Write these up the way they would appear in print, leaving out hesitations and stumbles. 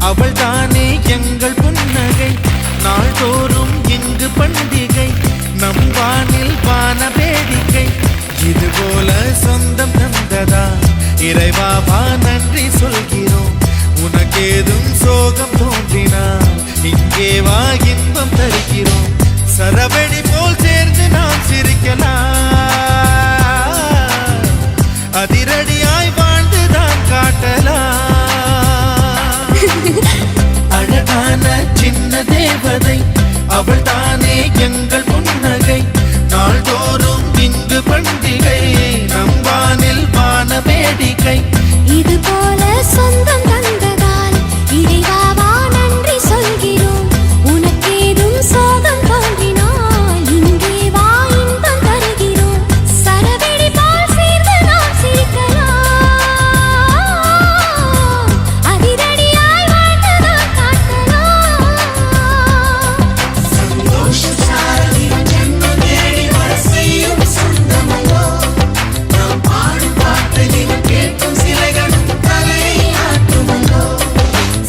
அவள் தானே எங்கள் புன்னகை. நாள்தோறும் இங்கு பண்டிகை, நம் வானில் வான வேடிக்கை. இதுபோல சொந்தம் தந்ததா இறைவாவா நன்றி சொல்கிறோம். உனக்கேதும் சோகம் தோன்றினா இங்கே வா இன்பம் தருகிறோம். சரவெடி போல் சேர்ந்து நாம் சிரிக்கலாம், அதிரடியாய் வாழ்ந்துதான் காட்டலாம். அழகான சின்ன தேவதை அவள் தானே எங்கள் புன்னகை. நாள்தோறும் இங்கு பண்டிகை, நம் வானில் வான வேடிக்கை. இது போல சொந்தம் தந்ததால் இறைவாவா நன்றி சொல்கிறோம். உனக்கேதும் சோகம் தோன்றினால் இங்கே வா இன்பம் தருகிறோம். சரவெடி போல் சேர்ந்து நாம் சிரிக்கலாம், அதிரடியாய் வாழ்ந்துதான் காட்டலாம். சந்தோஷ சாரதியின் ஜென்ம தேடி வர செய்யும் சொந்தமல்லோ. நாம் பாடும் பாட்டு தினம் கேட்கும் சிலைகளும் தலையை ஆட்டுமல்லோ.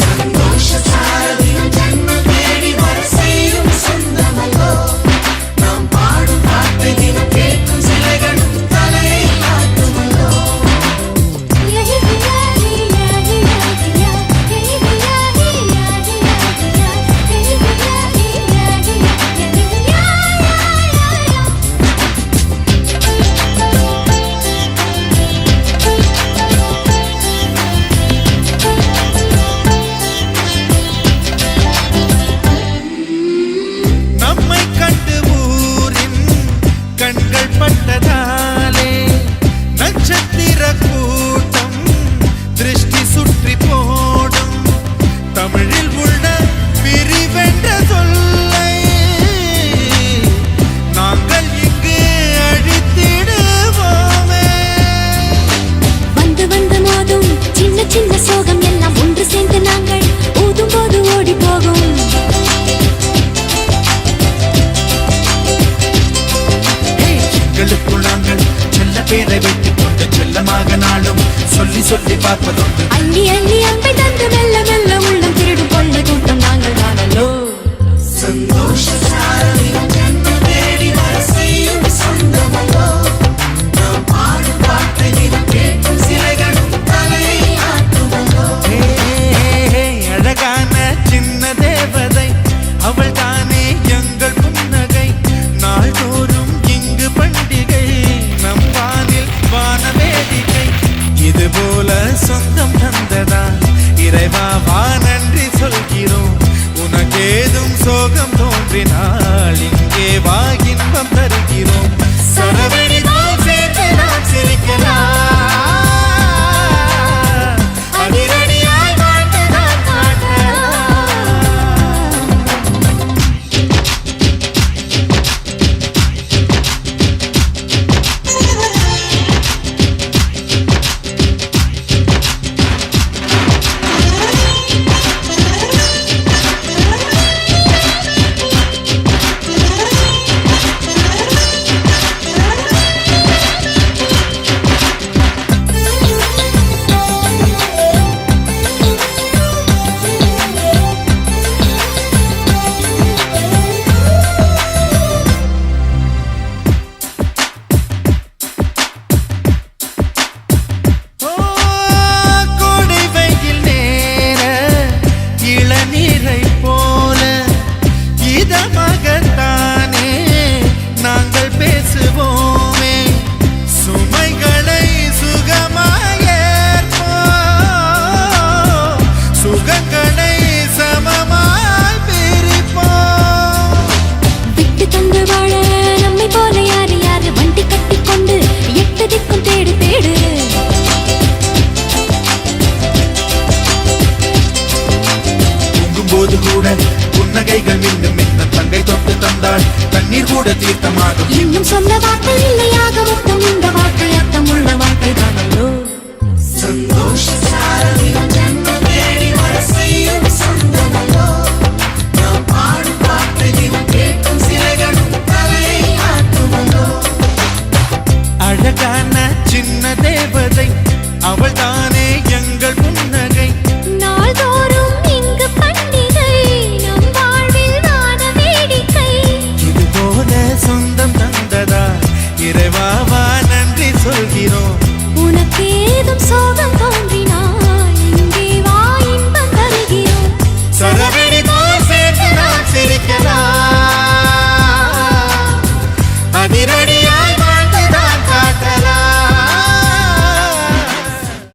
சந்தோஷ சாரதியின் ஜென்ம தேடி வர செய்யும் சொந்தமல்லோ. நாம் பாடும் பாட்டு தினம் கேட்கும் சிலைகளும் தலையை ஆட்டுமல்லோ. நம்மை கண்டு ஊரின் கண்கள் பட்டதாலே நட்சத்திர கூட்டம் திருஷ்டி சுற்றி போடும். தமிழில் உள்ள பிரிவென்ற சொல்லை நாங்கள் இங்கு அழித்திடுவோமே. வந்து வந்து மோதும் சின்ன சின்ன சோகம் எல்லாம் ஒன்று சேர்ந்து நாங்கள் ஊதும் போது ஓடி போகும். எங்களுக்குள் நாங்கள் செல்ல பேரை வைத்துக் கொண்டு செல்லமாக நாளும் சொல்லி சொல்லி பார்ப்பதுண்டு. அள்ளி அள்ளி அன்பை தந்து மெல்ல மெல்ல உள்ளம் திருடும் கொள்ள கூட்டம் நாங்கள் தானல்லோ. சந்தோஷ சாரதியின் ஜென்ம தேடி வர செய்யும் சொந்தமல்லோ. நாம் பாடும் பாட்டு தினம் கேட்கும் சிலைகளும் தலையை ஆட்டுமல்லோ. அழகான சின்ன தேவதை அவள் தானே எங்கள் புன்னகை. நாள்தோறும் இங்கு பண்டிகை, நம் வானில் வான வேடிக்கை. இதுபோல சொந்தம் தந்ததா இறைவாவா நன்றி சொல்கிறோம். உனக்கேதும் சோகம் தோன்றினால் இங்கே வா இன்பம் தருகிறோம். சரவெடி போல் சேர்ந்து நாம் சிரிக்கலாம், அதிரடியாய் வாழ்ந்துதான் காட்டலாம். ஓ, கோடை வெயில் நேர இளநீரை போல இதமாகத்தானே நாங்கள் பேசுவோமே. சுமைகளை சுகமாயேற்போம், சுகங்களை சமமாய் பிரிப்போம். விட்டு தந்து வாழ நம்மை போல யாரு யாரு வண்டி கட்டிக்கொண்டு எட்டு திக்கும் தேடு தேடு. தூங்கும்போது கூட புன்னகைகள் மின்னும் மின்னும் தங்கை தொட்டு தந்தாள். தண்ணீர் கூட தீர்த்தமாகும். இன்னும் சொல்ல வார்த்தை இல்லையாக மொத்தம் இந்த